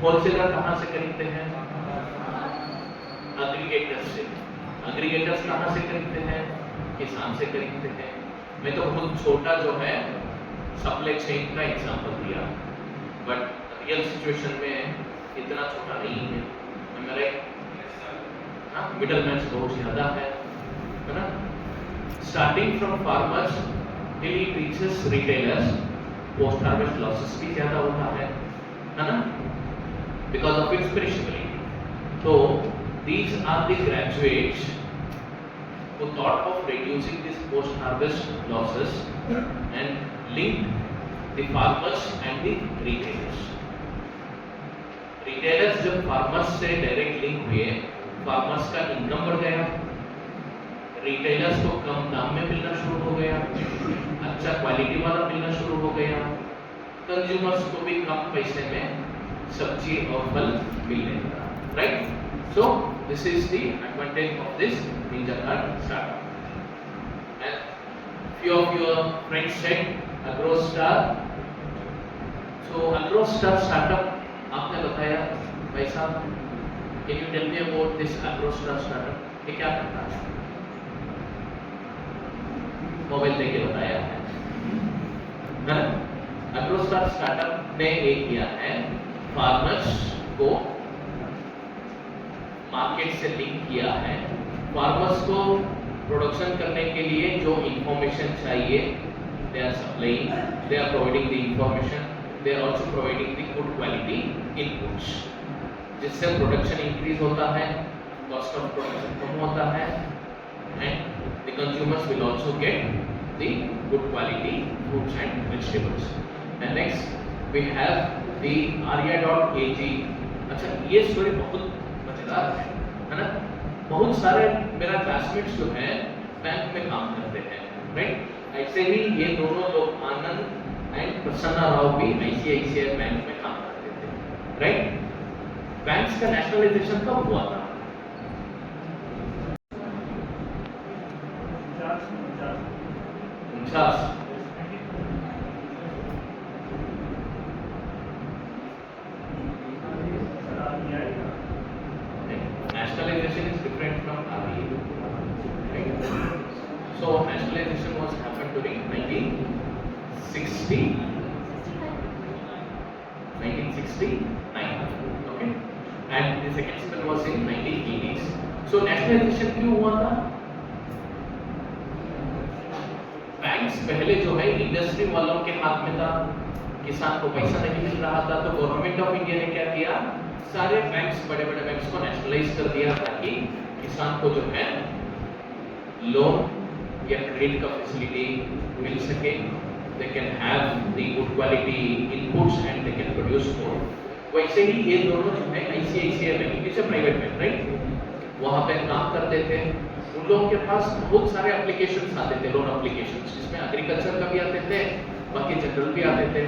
होलसेलर कहाँ से खरीदते हैं? एग्रीगेटर्स से। एग्रीगेटर्स कहाँ से खरीदते हैं? किसान से खरीदते हैं। मैं तो बहुत छोटा जो है सप्लाई चेन का एग्जांपल दिया, बट रियल सिचुएशन में इतना छोटा नहीं है। हमारे मिडलमैन बहुत ज्यादा है ना? Starting from farmers till it reaches retailers, post harvest losses भी ज्यादा होता है ना? Because of its perishability. तो these are the graduates who thought of reducing this post harvest losses and linked the farmers and the retailers. Retailers जब फार्मर्स से डायरेक्ट लिंक हुए, फार्मर्स का इनकम बढ़ गया, रिटेलर्स को कम दाम में मिलना शुरू हो गया, अच्छा क्वालिटी वाला मिलना शुरू हो गया, कंज्यूमर्स को भी कम पैसे में सब्जी और फल मिलने लगा, right? So this is the advantage of this Ninja card startup. And few of your friends said AgroStar. So AgroStar startup आपने बताया भाई साहब, can you tell me about this AgroStar startup? ये क्या करता है? मोबाइल देके बताया है ना? AgroStar startup ने ये किया है, फार्मर्स को मार्केट से लिंक किया है। फार्मर्स को प्रोडक्शन करने के लिए जो इंफॉर्मेशन चाहिए, they are supplying, they are providing the information, they are also providing the good quality inputs, जिससे प्रोडक्शन इंक्रीज होता है, कॉस्ट ऑफ प्रोडक्शन कम होता है, and the consumers will also get the good quality fruits and vegetables. And next we have the arya.ag। अच्छा, ये स्टोरी बहुत मजेदार है ना? बहुत सारे मेरा क्लासमेट्स जो हैं बैंक में काम करते हैं, राइट? ऐसे ही ये दोनों लोग आनंद एंड प्रसन्ना राव भी ICICI बैंक में काम करते थे, राइट? बैंक्स का नेशनलाइजेशन कब हुआ था? Nationalization is different from RBA, right? So nationalization was happened during 1969, okay? And the second spell was in 1980s. So nationalization क्यों हुआ था? बैंक्स पहले जो है इंडस्ट्री वालों के हाथ में था, किसान को पैसा नहीं मिल रहा था, तो गवर्नमेंट ऑफ इंडिया ने क्या किया, सारे बैंक्स, बड़े बड़े बैंक्स को नेशनलाइज कर दिया ताकि किसान को जो है लोन या क्रेडिट का फैसिलिटी मिल सके, they can have the good quality inputs and they can produce more. वैसे ही ये दोनों जो है ICICI bank, it's a private bank, right? वहाँ पे काम करते थे। उन लोगों के पास बहुत सारे एप्लीकेशंस आते थे, लोन एप्लीकेशंस, जिसमें एग्रीकल्चर का भी आते थे, बाकी जनरल भी आते थे।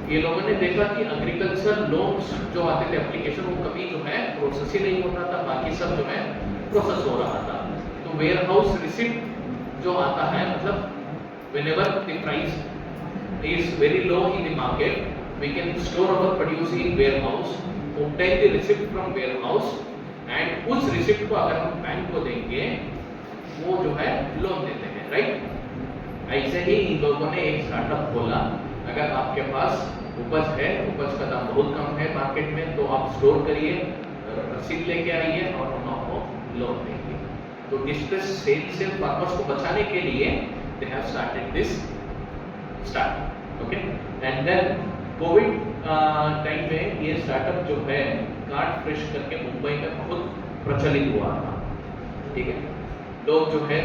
ये लोगों ने देखा कि एग्रीकल्चर लोन्स जो आते थे एप्लीकेशन, वो कभी जो है प्रोसेस ही नहीं होता था, बाकी सब जो है प्रोसेस हो रहा था। तो वेयर हाउस रिसिप्ट जो आता है, मतलब whenever the price is very low in the market, we can store our produce in warehouse, obtain the receipt from warehouse, and उस रिसिप्ट को अगर हम बैंक को देंगे, वो जो है लोन देते हैं, राइट? ऐसे ही इन लोगों ने एक स्टार्टअप खोला। अगर आपके पास उपज है, उपज का दाम बहुत कम है मार्केट में, तो आप स्टोर करिए, रसीद लेके आइए और हम आपको लोन देंगे। तो डिस्ट्रेस सेल से फार्मर्स को बचाने के लिए they have started this start, okay. And then COVID time में ये स्टार्टअप जो है कार्ड फ्रेश करके मुंबई में बहुत प्रचलित हुआ था, ठीक है। लोग जो है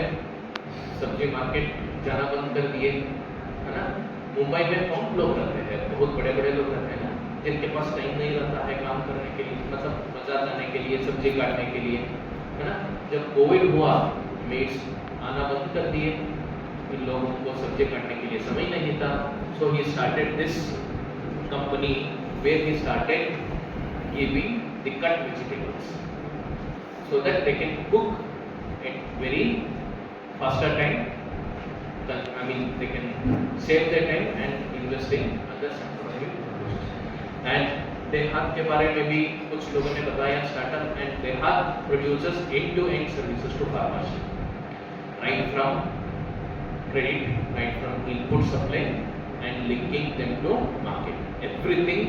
सब्जी मार्केट जाना बंद कर दिए, है ना। मुंबई में कौन लोग रहते हैं, बहुत बड़े बड़े लोग रहते हैं ना, जिनके पास टाइम नहीं रहता है काम करने के लिए, मतलब बाजार जाने के लिए, सब्जी काटने के लिए, है ना। जब कोविड हुआ, मेड्स आना बंद कर दिए, इन लोगों को सब्जी काटने के लिए समय नहीं था। So he started this company where he started giving the cut vegetables so that they can cook at very faster time. I mean, they can save their time and invest in other sectors. And देहात के बारे में भी कुछ लोगों ने बताया स्टार्टअप, एंड देहात produces end-to-end services to farmers, right from credit, right from input supply and linking them to market. Everything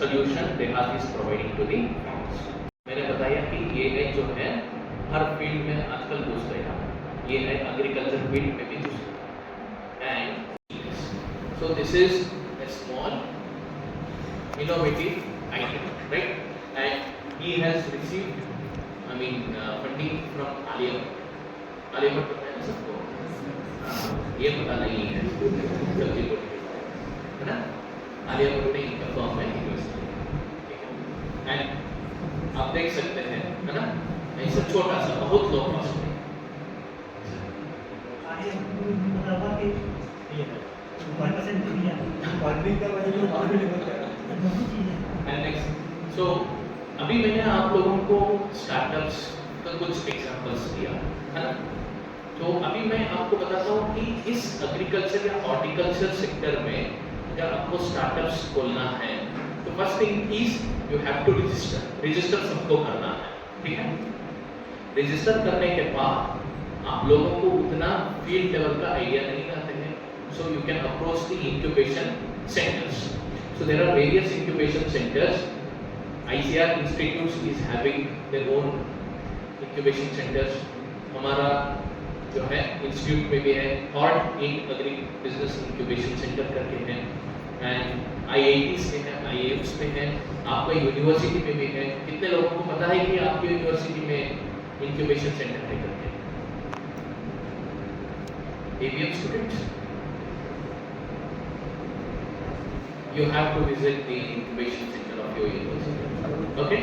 solution देहात is providing to the farmers. मैंने बताया कि ये जो है हर फील्ड में आजकल घुस गया, ये है एग्रीकल्चर फील्ड में भी घुस गया। And so this is a small innovative idea, right. And he has received funding from Alia. Alia को पता है सबको, ये पता नहीं है सब्जी को, है ना। आलिया को नहीं फॉर्म है एंड आप देख सकते हैं, है ना, ऐसा छोटा सा बहुत लो कॉस्ट में। एंड नेक्स्ट, सो अभी मैंने आप लोगों को स्टार्टअप्स का कुछ एग्जांपल्स दिया, है ना। तो अभी मैं आपको बताता हूँ कि इस एग्रीकल्चर या हॉर्टिकल्चर सेक्टर में अगर आपको स्टार्टअप्स खोलना है तो first thing is you have to register सबको करना है, ठीक है। रजिस्टर करने के बाद आप लोगों को उतना फील्ड लेवल का आइडिया नहीं रहते हैं, so you can approach the incubation centres. So there are various incubation centres. ICR institutes is having their own incubation centres. हमारा जो है इंस्टीट्यूट में भी है, hot in agri business incubation centre करके हैं, एंड IITs में है, IIMs में है, आपका यूनिवर्सिटी में भी है। कितने लोगों को पता है कि आपकी यूनिवर्सिटी में इंक्यूबेशन सेंटर है करके? ABM students, you have to visit the incubation center of your university, okay?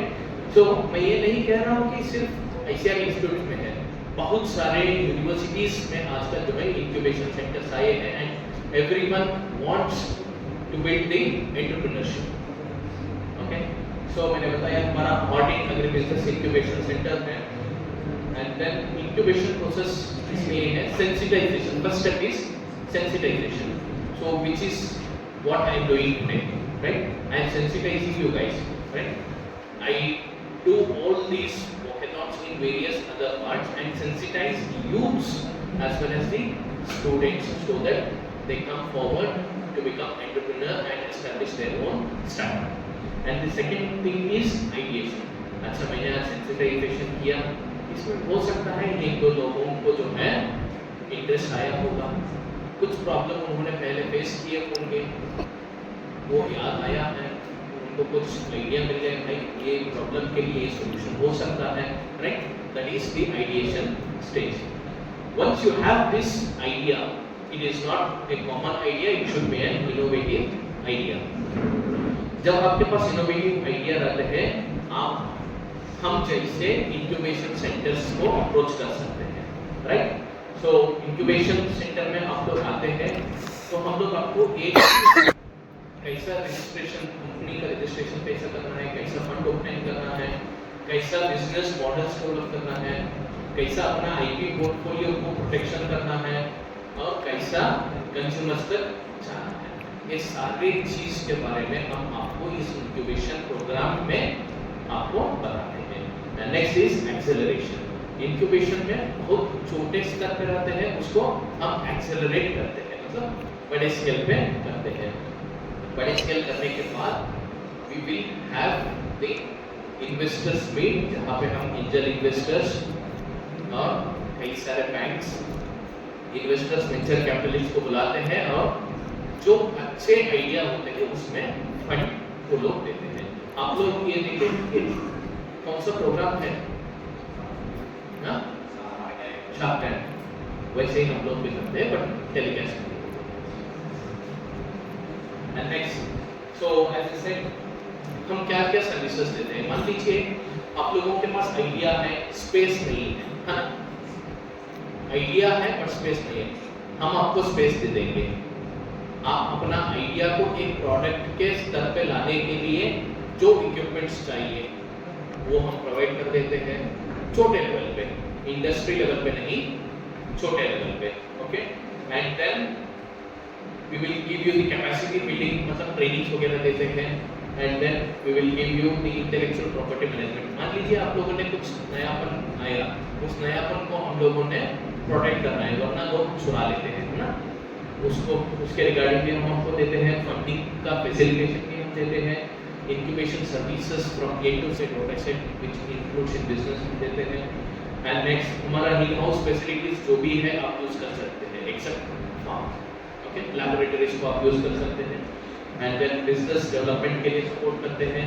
So मैं ये नहीं कह रहा हूँ कि सिर्फ ICR इंस्टीट्यूट में है, बहुत सारे यूनिवर्सिटीज में आजकल जो है इंक्यूबेशन सेंटर्स आए हैं, and everyone wants to build the entrepreneurship, okay? So मैंने बताया हमारा hot in agri business incubation centre है, एंड देन इंक्यूबेशन प्रोसेस इसमें है sensitization. First step is sensitization, so which is what I am doing today, right. I am sensitizing you guys, right. I do all these hackathons in various other parts and sensitize youths as well as the students so that they come forward to become entrepreneur and establish their own startup. And the second thing is ideation. अच्छा, मैंने आज सेंसिटाइजेशन किया, इसमें हो सकता है एक दो लोगों को जो है इंटरेस्ट आया होगा, कुछ प्रॉब्लम उन्होंने पहले फेस किए होंगे, वो याद आया है, उनको कुछ आइडिया मिल गया, भाई ये प्रॉब्लम के लिए ये सॉल्यूशन हो सकता है, right. That is the ideation stage. Once you have this idea, it is not a common idea, it should be an innovative idea. जब आपके पास innovative idea रहते हैं, आप हम जैसे incubation centers को approach कर सकते हैं, right? So incubation center में आप लोग आते हैं, तो हम लोग आपको एक कैसा रजिस्ट्रेशन, कंपनी का रजिस्ट्रेशन कैसा करना है, कैसा फंड ओपनिंग करना है, कैसा बिजनेस मॉडल्स डेवलप करना है, कैसा अपना IP पोर्टफोलियो को प्रोटेक्शन करना है, और कैसा कंज्यूमर्स तक जाना है, ये सारी चीज के बारे में हम आपको इस इंक्यूबेशन प्रोग्राम में आपको बताते हैं। Next is acceleration. इंक्यूबेशन में बहुत छोटे स्तर पे रहते हैं, उसको हम एक्सेलरेट करते हैं, मतलब बड़े स्केल पे करते हैं। बड़े स्केल करने के बाद we will have the investors meet, जहाँ पे हम एंजल इन्वेस्टर्स और कई सारे बैंक्स इन्वेस्टर्स वेंचर कैपिटलिस्ट को बुलाते हैं और जो अच्छे आइडिया होते हैं उसमें फंड को लोग देते हैं। आप लोग ये देखिए कौन सा प्रोग्राम है ना, शार्क टैंक, वैसे ही हम लोग भी करते हैं but telecast. And next, so as I said, हम क्या क्या सर्विसेज देते हैं। मान लीजिए आप लोगों के पास आइडिया है, स्पेस नहीं है ना, आइडिया है पर स्पेस नहीं है, हम आपको स्पेस दे देंगे। आप अपना आइडिया को एक प्रोडक्ट के स्तर पे लाने के लिए जो इक्विपमेंट्स चाहिए वो हम प्रोवाइड कर देते हैं, छोटे लेवल पे, इंडस्ट्री लेवल पे नहीं, छोटे लेवल पे, okay. And then we will give you the capacity building, मतलब ट्रेनिंग्स वगैरह देते हैं। And then we will give you the intellectual property management. मान लीजिए आप लोगों ने कुछ नयापन आया, उस नयापन को हम लोगों ने प्रोटेक्ट करना है, वरना लोग चुरा लेते हैं ना, उसको उसके रिगार्डिंग भी हम आपको देते हैं। फंडिंग का फैसिलिटेशन भी हम देते हैं। Incubation services from A to Z, what I said, which includes in business देते हैं। एंड नेक्स्ट, हमारा इन हाउस फैसिलिटीज जो भी है आप यूज कर सकते हैं, एक्सेप्ट फार्म, ओके, लैबोरेटरीज को आप यूज कर सकते हैं। एंड देन बिजनेस डेवलपमेंट के लिए सपोर्ट करते हैं,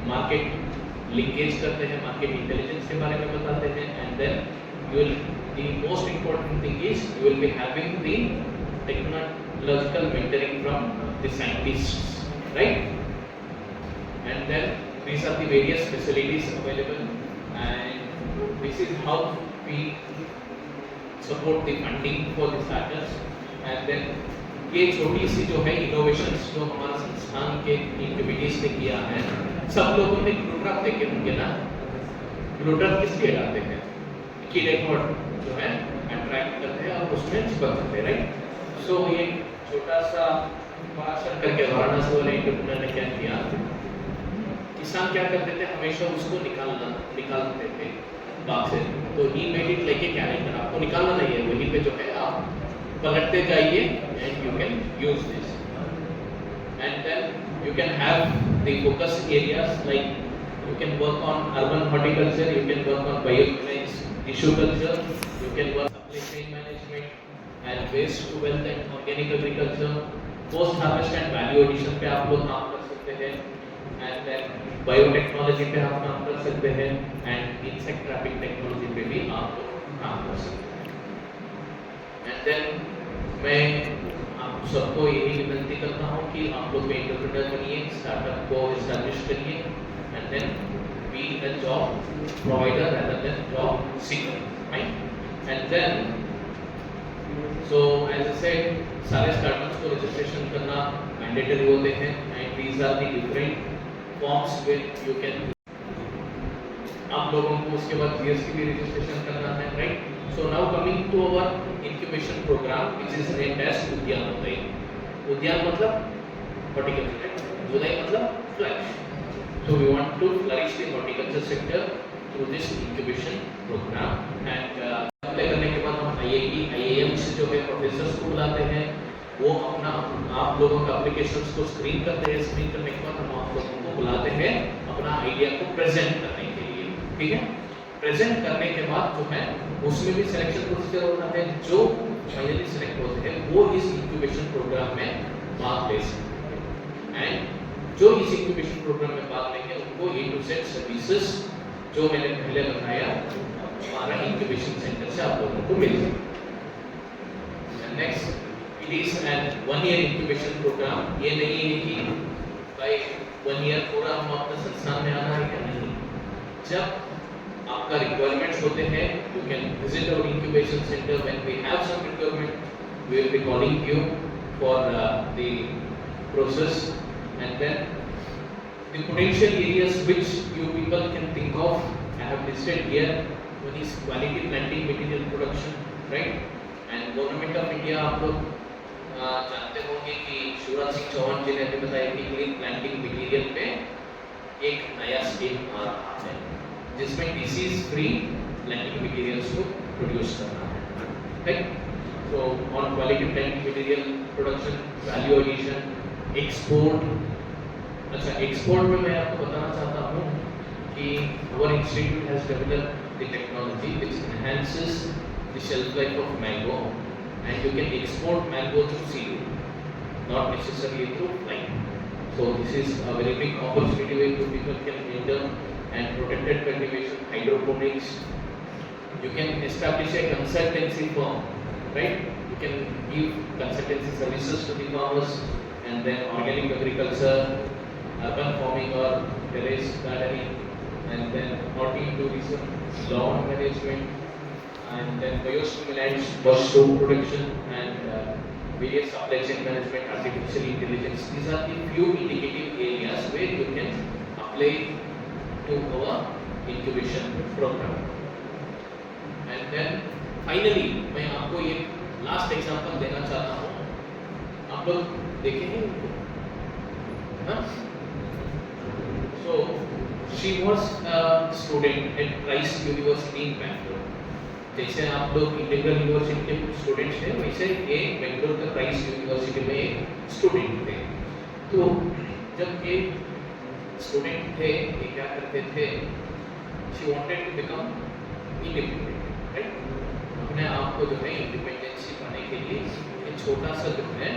मार्केट लिंकेज करते हैं, मार्केट इंटेलिजेंस के बारे में बताते हैं। And then you will, the most important thing is you will be having the technological mentoring from the scientists, right? And then these are the various facilities available, and this is how we support the funding for the startups. And then ये छोटी सी जो है इनोवेशंस जो हमारा संस्थान के एक्टिविटीज ने किया है, सब लोगों ने ग्लू ड्रॉप देखे होंगे ना। ग्लू ड्रॉप किस लिए डालते हैं कि रिकॉर्ड जो है अट्रैक्ट करते हैं और उसमें चिपक जाते हैं, राइट। सो ये छोटा सा भाषण करके वाराणसी वाले एंटरप्रेन्योर ने क्या किया, किसान क्या करते थे, हमेशा उसको निकालते थे बाग से, तो he made it like a calendar. आपको निकालना नहीं है, वहीं पे जो है आप पलटते जाइए and you can use this. And then you can have the focus areas, like you can work on urban horticulture, you can work on bioenergy, tissue culture, you can work supply chain management and waste to wealth and organic agriculture, post harvest and value addition पे आप लोग काम कर सकते हैं। and then biotechnology पे आप काम कर सकते हैं, and insect trapping technology पे भी आप लोग काम कर सकते हैं। and then मैं आप सबको यही विनती करता हूँ कि आप लोग एंटरप्रेन्योर बनिए, स्टार्टअप को एस्टैब्लिश करिए, and then be a job provider rather than job seeker, right? And then, so as I said, सारे स्टार्टअप्स को रजिस्ट्रेशन करना मैंडेटरी होते हैं, and these are the different forms where you can, आप लोगों को उसके बाद GST भी रजिस्ट्रेशन करना है, right? So now coming to our incubation program, which is named as उद्यानोदय। उद्यान मतलब horticulture, उदय मतलब flourish। So we want to flourish the horticulture sector through this incubation program, and apply करने के बाद हम IIT, IIM से जो है प्रोफेसर्स को बुलाते हैं, वो अपना आप लोगों का एप्लीकेशंस को स्क्रीन करते हैं। स्क्रीन करने के बाद हम आप लोगों को बुलाते हैं अपना आइडिया को प्रेजेंट करने के लिए, ठीक है। प्रेजेंट करने के बाद जो है उसमें भी सिलेक्शन प्रोसीजर होता है, जो फाइनली सिलेक्ट होते हैं वो इस इंक्यूबेशन प्रोग्राम में भाग ले सकते हैं। एंड जो इस इंक्यूबेशन प्रोग्राम में भाग लेंगे उनको ए टू जेड सर्विसेज जो मैंने पहले बताया हमारा इंक्यूबेशन सेंटर से आप लोगों को मिल जाएगा। Next, it is an 1 year incubation programme. ये नहीं है कि भाई 1 ईयर पूरा हम अपने संस्थान में आना है क्या, नहीं। जब आपका रिक्वायरमेंट्स होते हैं, you can visit our incubation centre. When we have some requirement, we will be calling you for the process. And then the potential areas which you people can think of, I have listed here. One is quality planting material production, right? And Government of India, आप लोग जानते होंगे कि शिवराज सिंह चौहान जी ने अभी बताया कि क्लीन प्लांटिंग मटेरियल पे एक नया स्कीम आ रहा है, जिसमें डिसीज फ्री प्लांटिंग मटेरियल्स को प्रोड्यूस करना है, right? So on quality planting material production, value addition, export, अच्छा एक्सपोर्ट में मैं आपको बताना चाहता हूँ कि our institute has developed the technology which enhances the shelf life of mango and you can export mango through sea, not necessarily through flying. So this is a very big opportunity where you people can enter and protected cultivation, hydroponics. You can establish a consultancy firm, right? You can give consultancy services to the farmers and then organic agriculture, urban farming or terrace gardening, and then horticulture, lawn management, and then biostimulants, mushroom production, and various supply chain management, artificial intelligence. These are the few indicative areas where you can apply to our incubation program. And then finally, मैं आपको ये लास्ट एग्जांपल देना चाहता हूँ. आप लोग देखे हैं इनको? हाँ? So she was a student at Rice University in Bangalore. जैसे आप लोग इंटीग्रल यूनिवर्सिटी के स्टूडेंट्स हैं, वैसे ये बेंगलोर का राइस यूनिवर्सिटी में एक स्टूडेंट थे. तो जब ये स्टूडेंट थे, ये क्या करते थे? She wanted to become independent, right? अपने आप को जो है इंडिपेंडेंसी पाने के लिए एक छोटा सा जो है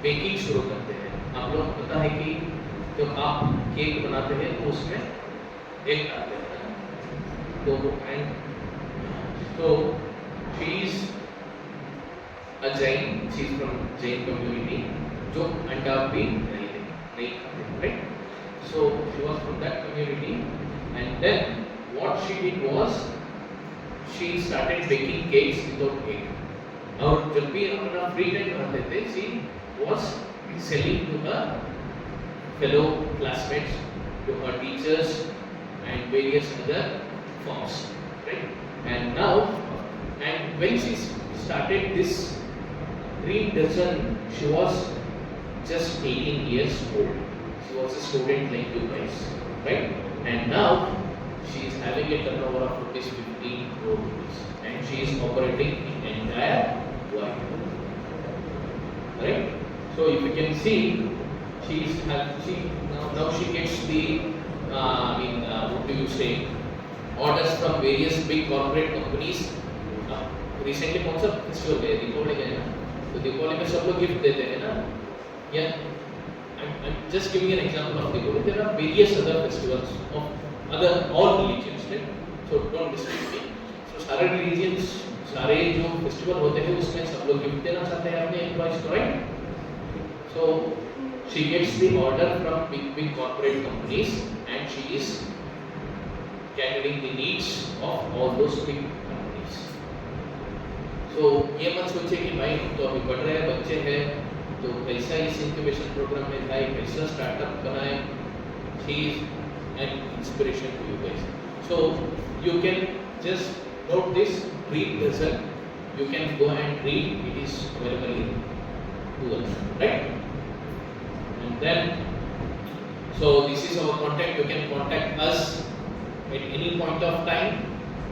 बेकिंग शुरू करते हैं. आप लोग पता है कि जब आप केक बनाते हैं तो उसमें एग डालते हैं. तो she is a Jain, she is from Jain community, जो अंडा भी नहीं खाते, right? So she was from that community, and then what she did was she started baking cakes without egg. और जब भी अपना फ्री टाइम रहते थे, she was selling to her fellow classmates, to her teachers, and various other firms, right? And now, and when she started this dream dozen, she was just 18 years old. She was a student like you guys, right? And now she is having a turnover of rupees 15 crore rupees, and she is operating in entire world, right? So if you can see, now she gets the what do you say, orders from various big corporate companies. Recently कौन सा फेस्टिवल गया? दीपावली गया ना? तो दीपावली में सब लोग गिफ्ट देते हैं ना? I'm just giving an example of Diwali. There are various other festivals of all religions, right? So don't mistake me. So सारे religions, सारे जो फेस्टिवल होते हैं उसमें सब लोग गिफ्ट देना चाहते हैं अपने एम्प्लॉइज को, right? So she gets the order from big corporate companies, and she is catering the needs of all those big companies. So ये मत सोचिए कि भाई हम तो अभी पढ़ रहे हैं, बच्चे हैं, तो कैसा इस इंक्यूबेशन प्रोग्राम में जाए, कैसा स्टार्टअप बनाए. She is an inspiration to you guys. So you can just note this, read result. You can go and read. It is available in Google, right? And then, so this is our contact. You can contact us at any point of time,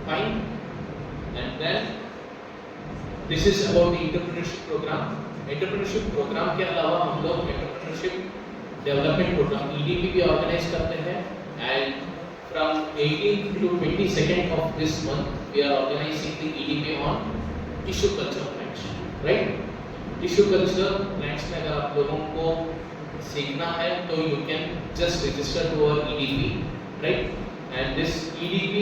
fine. And then this is about the entrepreneurship program. Entrepreneurship program के अलावा हम लोग entrepreneurship development program EDP भी organize करते हैं, and from 18th to 22nd of this month we are organizing the EDP on tissue culture plants, right? Tissue culture plants में अगर आप लोगों को सीखना है तो you can just register to our EDP, right? And this EDP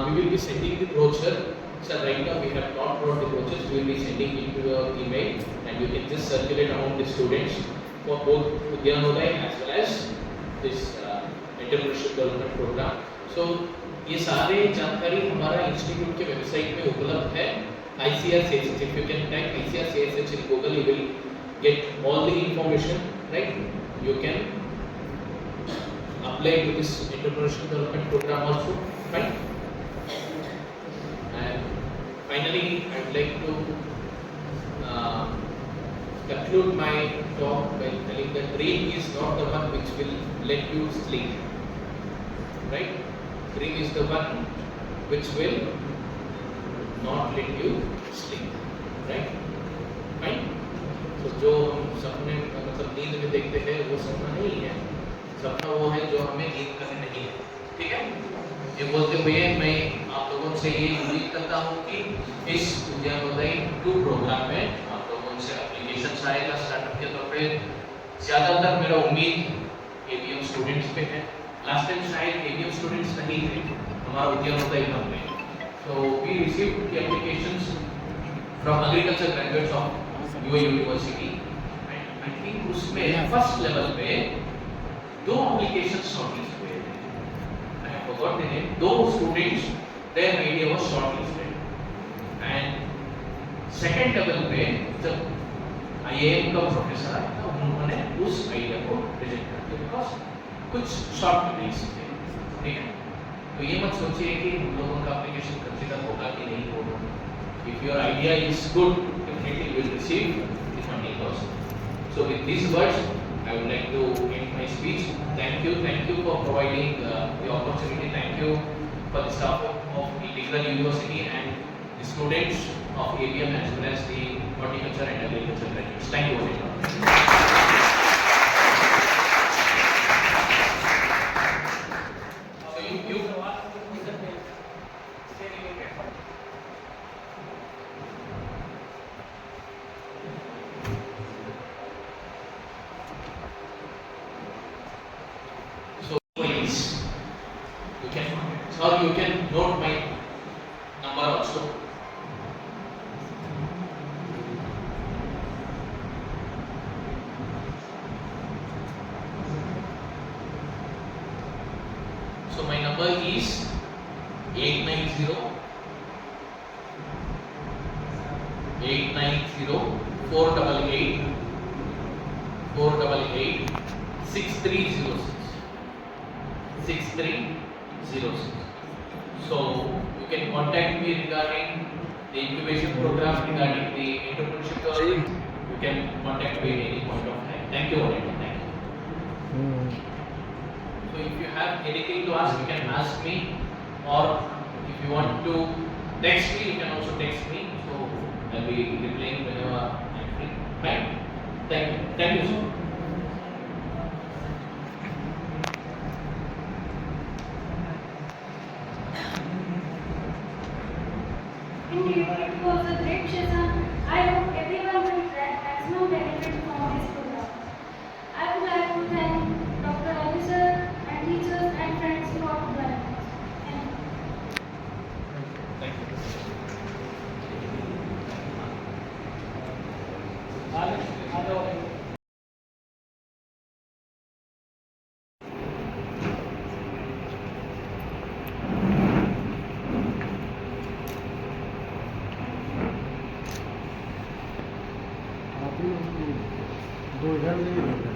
we will be sending the brochure. So right now we have not brought the brochures. We will be sending it to your email, and you can just circulate among the students for both Udhayanudhay as well as this entrepreneurship development program. So ये सारे जानकारी हमारा इंस्टीट्यूट के वेबसाइट पे उपलब्ध है. ICR-CISH. If you can type ICR-CISH in Google, you will get all the information, right? You can apply to this entrepreneurship development program also, right? And finally, I would like to conclude my talk by telling that dream is not the one which will let you sleep, right? Dream is the one which will not let you sleep, right? Fine. तो जो हम सपने मतलब नींद में देखते हैं वो सपना नहीं है, सपना वो है जो हमें नींद करने नहीं है। ठीक है, ये बोलते हुए मैं आप लोगों से ये उम्मीद करता हूँ कि इस उद्यानोदय 2 प्रोग्राम में आप लोगों से एप्लीकेशन आएगा स्टार्टअप के तौर पे। ज़्यादातर मेरा उम्मीद एबीएम स्टूडेंट्स पे है। लास्ट टाइम शायद एबीएम स्टूडेंट्स नहीं थे हमारा उद्यानोदय में, so we received the applications from agriculture graduates of your university, and I think उसमें first level पे 2 applications shortlisted हुए थे। I have forgot the name. 2 students their idea was shortlisted, and second level पे जब IAM का प्रोफेसर आया तो उन्होंने उस आइडिया को रिजेक्ट कर दिया बिकॉज कुछ शॉर्ट रीच थे। ठीक है, तो ये मत सोचिए कि हम लोगों का एप्लीकेशन कंसीडर होगा कि नहीं होगा। If your idea is good, definitely you will receive the funding also. So with this words I would like to end my speech. Thank you for providing the opportunity. Thank you for the staff of Integral University and the students of ABM as well as the horticulture and agriculture graduates. Thank you very much. You can note my number also. So my number is 890 488 6306 6306. So you can contact me regarding the incubation program, regarding the entrepreneurship program. You can contact me at any point of time. Thank you already. Thank you. So if you have anything to ask, you can ask me, or if you want to text me, you can also text me. So I'll be replying whenever I'm free. Right? Thank you. Thank you so much. Indeed, it was a great session. I hope everyone will get maximum benefit from this program. I would like to thank Dr. Ali sir and teachers and friends for joining us. Thank you. दो इधर नहीं